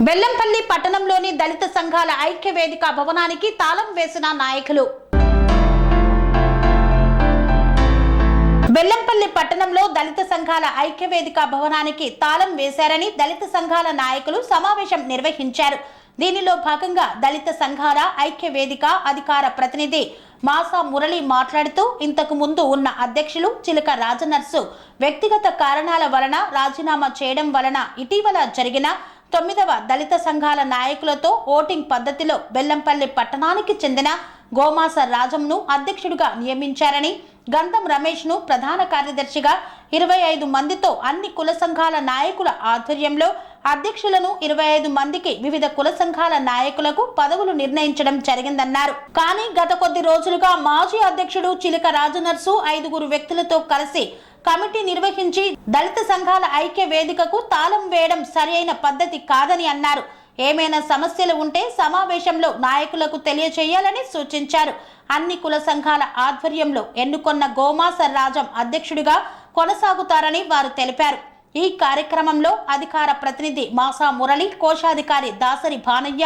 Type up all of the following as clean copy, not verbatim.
బెల్లంపల్లి పట్టణంలోని దళిత సంఘాల ఐక్య వేదిక భవనానికి తాళం వేసిన నాయకులు. బెల్లంపల్లి పట్టణంలో దళిత సంఘాల ఐక్య వేదిక భవనానికి తాళం వేశారని దళిత సంఘాల నాయకులు సమావేశం నిర్వహించారు. దీనిలో భాగంగా దళిత సంఘాల ఐక్య వేదిక అధికార ప్రతినిధి మాసా మురళి మాట్లాడుతూ ఇంతకు ముందు ఉన్న అధ్యక్షులు చిలక రాజనర్సు వ్యక్తిగత కారణాల వలన రాజీనామా చేయడం వలన ఇటీవల జరిగిన 9వ దళిత సంఘాల నాయకులతో ఓటింగ్ పద్ధతిలో బెల్లంపల్లి పట్టణానికి చెందిన గోమాస రాజంను అధ్యక్షుడిగా నియమించారని, గంధం రమేష్ ను ప్రధాన కార్యదర్శిగా 25 మందితో అన్ని కుల సంఘాల నాయకుల ఆధ్వర్యంలో అధ్యక్షులను 25 మందికి వివిధ కుల సంఘాల నాయకులకు పదవులు నిర్ణయించడం జరిగిందన్నారు. కానీ గత కొద్ది రోజులుగా మాజీ అధ్యక్షుడు చిలక రాజనర్సు 5 వ్యక్తులతో కలిసి కమిటీ నిర్వహించి దళిత సంఘాల ఐక్య వేదికకు తాళం వేయడం సరైన పద్ధతి కాదని అన్నారు. ఏమైనా సమస్యలు ఉంటే సమావేశంలో నాయకులకు తెలియచేయాలని సూచించారు. అన్ని కుల సంఘాల ఆధ్వర్యంలో ఎన్నుకొన్న గోమాస రాజం అధ్యక్షుడిగా కొనసాగుతారని వారు తెలిపారు. ఈ కార్యక్రమంలో అధికార ప్రతినిధి మాసా మురళి, కోశాధికారి దాసరి భానయ్య,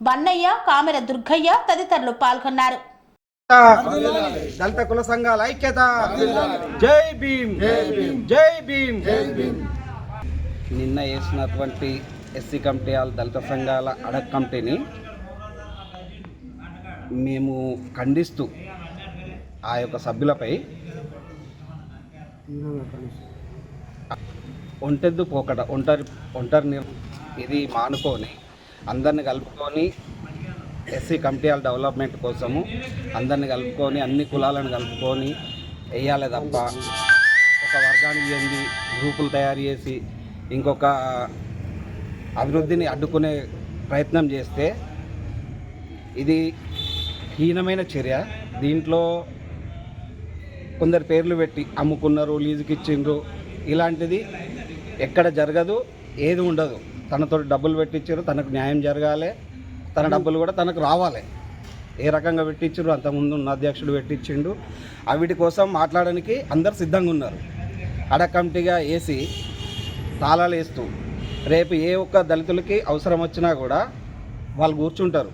బన్నయ్య, కామెర దుర్గయ్య తదితరులు పాల్గొన్నారు. దళిత కుల సంఘాల ఐక్యత, జై భీమ్, జై భీమ్. నిన్న వేసినటువంటి ఎస్సీ కమిటీ దళిత సంఘాల అడక్ కమిటీని మేము ఖండిస్తూ ఆ యొక్క సభ్యులపై ఒంటెద్దు పోకట ఒంటరి ఇది మానుకొని అందరిని కలుపుకొని ఎస్సీ కమిటీ డెవలప్మెంట్ కోసము అందరిని కలుపుకొని అన్ని కులాలను కలుపుకొని వేయాలి తప్ప ఒక వర్గానికి చెంది గ్రూపులు తయారు చేసి ఇంకొక అభివృద్ధిని అడ్డుకునే ప్రయత్నం చేస్తే ఇది హీనమైన చర్య. దీంట్లో కొందరు పేర్లు పెట్టి అమ్ముకున్నారు, లీజుకి ఇచ్చిండ్రు, ఇలాంటిది ఎక్కడ జరగదు, ఏది ఉండదు. తనతో డబ్బులు పెట్టించారు, తనకు న్యాయం జరగాలి, తన డబ్బులు కూడా తనకు రావాలి. ఏ రకంగా పెట్టించారు, అంతకుముందు ఉన్న అధ్యక్షుడు పెట్టించిండు. వీటి కోసం మాట్లాడడానికి అందరు సిద్ధంగా ఉన్నారు. అడక్ కమిటీగా వేసి తాళాలు వేస్తూ రేపు ఏ ఒక్క దళితులకి అవసరం వచ్చినా కూడా వాళ్ళు కూర్చుంటారు.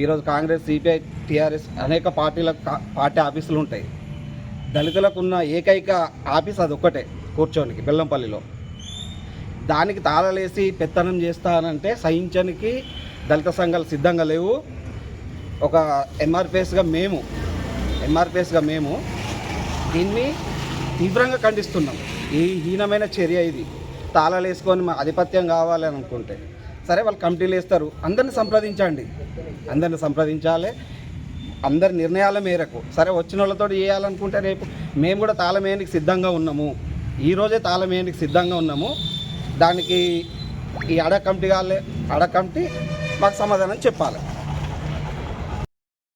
ఈరోజు కాంగ్రెస్, సిపిఐ, టీఆర్ఎస్ అనేక పార్టీ ఆఫీసులు ఉంటాయి. దళితులకు ఉన్న ఏకైక ఆఫీస్ అది ఒక్కటే కూర్చోనికి బెల్లంపల్లిలో. దానికి తాళాలేసి పెత్తనం చేస్తానంటే సహించడానికి దళిత సంఘాలు సిద్ధంగా లేవు. ఒక ఎంఆర్పిఎస్గా మేము దీన్ని తీవ్రంగా ఖండిస్తున్నాం. ఈ హీనమైన చర్య ఇది. తాళాలు వేసుకొని మా ఆధిపత్యం కావాలి అని అనుకుంటే సరే, వాళ్ళు కమిటీలు వేస్తారు, అందరిని సంప్రదించాలి. అందరి నిర్ణయాల మేరకు సరే వచ్చిన వాళ్ళతో చేయాలనుకుంటే రేపు మేము కూడా తాళం వేయడానికి సిద్ధంగా ఉన్నాము. ఈరోజే తాళం వేయడానికి సిద్ధంగా ఉన్నాము. దానికి ఈ అడక్ కమిటీ మాకు సమాధానం చెప్పాలి.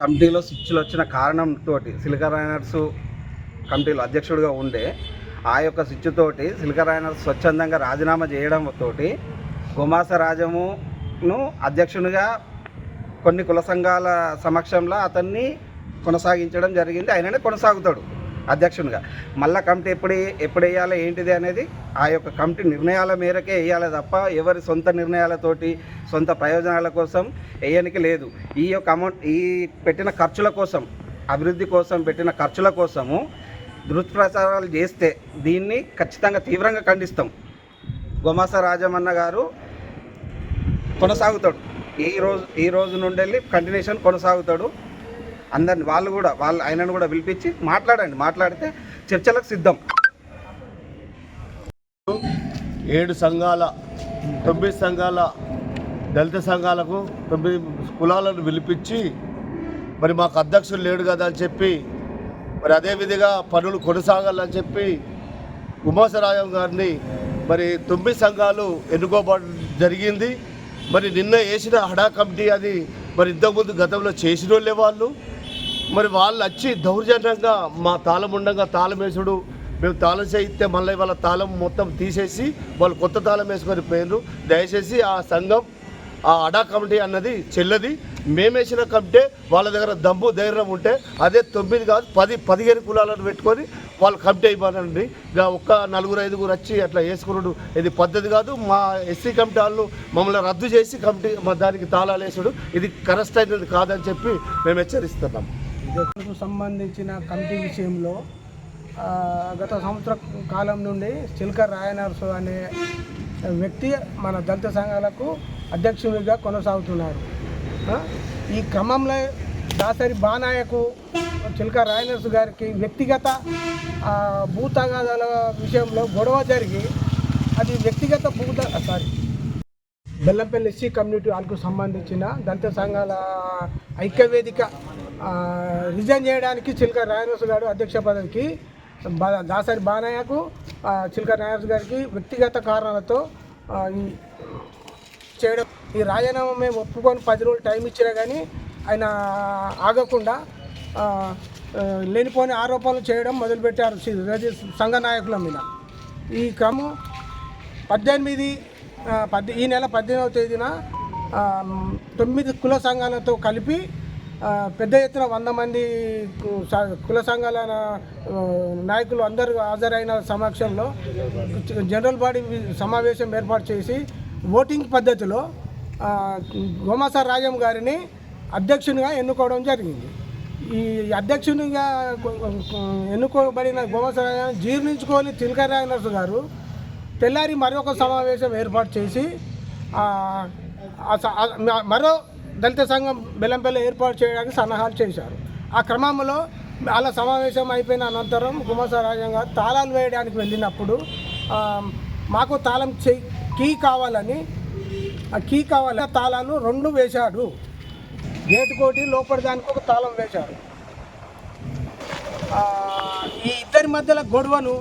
కమిటీలో స్విచ్లు వచ్చిన కారణంతో సిల్క రాయనర్సు కమిటీలో అధ్యక్షుడిగా ఉండే ఆ యొక్క స్విచ్ తోటి సిల్క రాయనర్సు స్వచ్ఛందంగా రాజీనామా చేయడంతో గోమాస రాజమును అధ్యక్షునిగా కొన్ని కుల సంఘాల సమక్షంలో అతన్ని కొనసాగించడం జరిగింది. ఆయననే కొనసాగుతాడు అధ్యక్షునిగా. మళ్ళా కమిటీ ఎప్పుడు వేయాలి ఏంటిది అనేది ఆ యొక్క కమిటీ నిర్ణయాల మేరకే వేయాలి తప్ప ఎవరి సొంత నిర్ణయాలతోటి సొంత ప్రయోజనాల కోసం వేయనికి లేదు. ఈ యొక్క అమౌంట్ ఈ పెట్టిన ఖర్చుల కోసం, అభివృద్ధి కోసం పెట్టిన ఖర్చుల కోసము దుష్ప్రచారాలు చేస్తే దీన్ని ఖచ్చితంగా తీవ్రంగా ఖండిస్తాం. గోమాస రాజమన్న గారు కొనసాగుతాడు. ఈ రోజు నుండి వెళ్ళి కంటిన్యూషన్ కొనసాగుతాడు. అందరిని ఆయనను కూడా పిలిపించి మాట్లాడితే చర్చలకు సిద్ధం. 9 సంఘాల దళిత సంఘాలకు 9 కులాలను పిలిపించి మరి మాకు అధ్యక్షులు లేడు కదా అని చెప్పి మరి అదేవిధంగా పనులు కొనసాగాలని చెప్పి ఉమాసరాయం గారిని మరి 9 సంఘాలు ఎన్నుకోబడి జరిగింది. మరి నిన్న వేసిన హడా కమిటీ అది మరి ఇంతకుముందు గతంలో చేసిన వాళ్ళే వాళ్ళు వచ్చి దౌర్జన్యంగా మా తాళం ఉండగా తాళం వేసుడు, మేము తాళం చేయిస్తే మళ్ళీ వాళ్ళ తాళం మొత్తం తీసేసి వాళ్ళు కొత్త తాళం వేసుకొని పోయినారు. దయచేసి ఆ సంఘం ఆ అడా కమిటీ అన్నది చెల్లది. మేమేసిన కమిటీ వాళ్ళ దగ్గర దమ్ము ధైర్యం ఉంటే అదే 9 కాదు 10-15 కులాలను పెట్టుకొని వాళ్ళు కమిటీ అయిపోనండి. ఇక ఒక్క 4-5 వచ్చి అట్లా వేసుకున్నాడు ఇది పద్ధతి కాదు. మా ఎస్సీ కమిటీ వాళ్ళు మమ్మల్ని రద్దు చేసి కమిటీ దానికి తాళాలు వేసుడు ఇది కరెక్ట్ అయినది కాదని చెప్పి మేము హెచ్చరిస్తున్నాం. ఇదే సంబంధించిన కమిటీ విషయంలో గత సంవత్సర కాలం నుండి చిలక రాయనర్సు అనే వ్యక్తి మన దళిత సంఘాలకు అధ్యక్షుడిగా కొనసాగుతున్నారు. ఈ క్రమంలో దాసరి బానాయకు చిలక రాయనర్సు గారికి వ్యక్తిగత భూతగాదాల విషయంలో గొడవ జరిగి అది వ్యక్తిగత బెల్లంపల్లి ఎస్సీ కమ్యూనిటీ వాళ్ళకు సంబంధించిన దళిత సంఘాల ఐక్యవేదిక రిజైన్ చేయడానికి చిలక రాయనర్సు గారు అధ్యక్ష పదవికి దాసరి బానయ్యకు చిలక రాయనర్సు గారికి వ్యక్తిగత కారణాలతో చేయడం. ఈ రాజీనామా మేము ఒప్పుకొని 10 రోజులు టైం ఇచ్చినా కానీ ఆయన ఆగకుండా లేనిపోని ఆరోపణలు చేయడం మొదలుపెట్టారు సంఘ నాయకుల మీద. ఈ క్రమం ఈ నెల 18వ తేదీన 9 కుల సంఘాలతో కలిపి పెద్ద ఎత్తున 100 మంది కుల సంఘాల నాయకులు అందరూ హాజరైన సమక్షంలో జనరల్ బాడీ సమావేశం ఏర్పాటు చేసి ఓటింగ్ పద్ధతిలో గోమాస రాజం గారిని అధ్యక్షునిగా ఎన్నుకోవడం జరిగింది. ఈ అధ్యక్షునిగా ఎన్నుకోబడిన గోమాస రాజాన్ని జీర్ణించుకొని చిలక రాయనర్సు గారు తెల్లారి మరొక సమావేశం ఏర్పాటు చేసి మరో దళిత సంఘం బెల్లంపల్లి ఏర్పాటు చేయడానికి సన్నాహాలు చేశారు. ఆ క్రమంలో అలా సమావేశం అయిపోయిన అనంతరం గుమస రాజం గారు తాళాలు వేయడానికి వెళ్ళినప్పుడు మాకు తాళం కీ కావాలని తాళాలు 2 వేశాడు. గేటు కోటి లోపలి దానికి ఒక తాళం వేశాడు. ఈ ఇద్దరి మధ్యలో గొడవను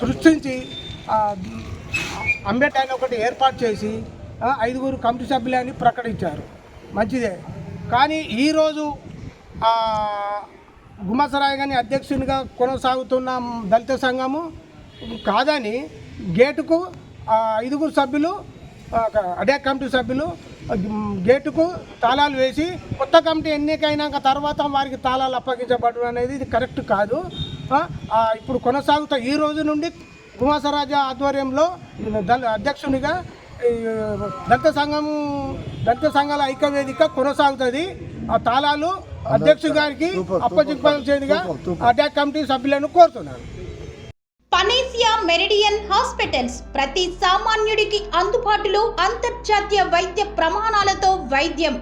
సృష్టించి అంబేట్ ఆయన ఒకటి ఏర్పాటు చేసి 5 కమిటీ సభ్యులని ప్రకటించారు. మంచిదే. కానీ ఈరోజు గుమ్మసరాయ్ గారిని అధ్యక్షునిగా కొనసాగుతున్న దళిత సంఘము కాదని గేటుకు 5 సభ్యులు అదే కమిటీ సభ్యులు గేటుకు తాళాలు వేసి కొత్త కమిటీ ఎన్నికైనాక తర్వాత వారికి తాళాలు అప్పగించబడడం అనేది ఇది కరెక్ట్ కాదు. ఇప్పుడు కొనసాగుతా ఈ రోజు నుండి గుమాసరాజా ఆధ్వర్యంలో అధ్యక్షునిగా దళిత సంఘాల ఐక్యవేదిక కొనసాగుతుంది. ఆ తాళాలు అధ్యక్షుడి గారికి అప్పగించాల్సిందిగా అదే కమిటీ సభ్యులను కోరుతున్నారు. పనేసియా మెరిడియన్ హాస్పిటల్స్ ప్రతి సామాన్యుడికి అందుబాటులో అంతర్జాతీయ వైద్య ప్రమాణాలతో వైద్యం,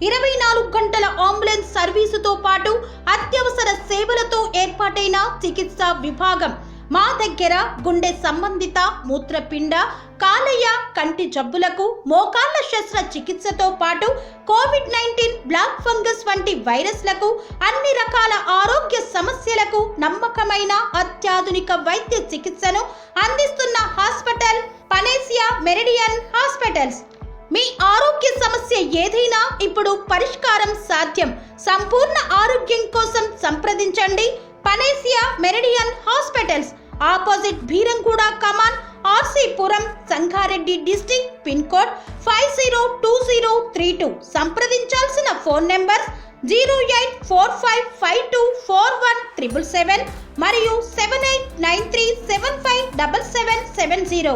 24 గంటల అంబులెన్స్ సర్వీసుతో పాటు అత్యవసర సేవలతో ఏర్పాటైన చికిత్సా విభాగం. మా దగ్గర గుండె సంబంధిత, మూత్రపిండ, కాలేయ, కంటి జబ్బులకు, మోకాళ్ల శస్త్ర చికిత్సతో పాటు కోవిడ్-19, బ్లాక్ ఫంగస్ వంటి వైరస్లకు, అన్ని రకాల ఆరోగ్య సమస్యలకు నమ్మకమైన అత్యాధునిక వైద్య చికిత్సను అందిస్తున్న హాస్పిటల్ పనేసియా మెరిడియన్ హాస్పిటల్స్. మీ ఆరోగ్య సమస్య ఏదైనా ఇప్పుడు పరిష్కారం సాధ్యం. సంపూర్ణ ఆరోగ్యం కోసం సంప్రదించండి Panacea Meridian hospitals, opposite Beeramguda కమాన్, RC Puram, Sangareddy district, pin code 502032. సంప్రదించాల్సిన ఫోన్ నెంబర్ 0845524177 మరియు 7893757770.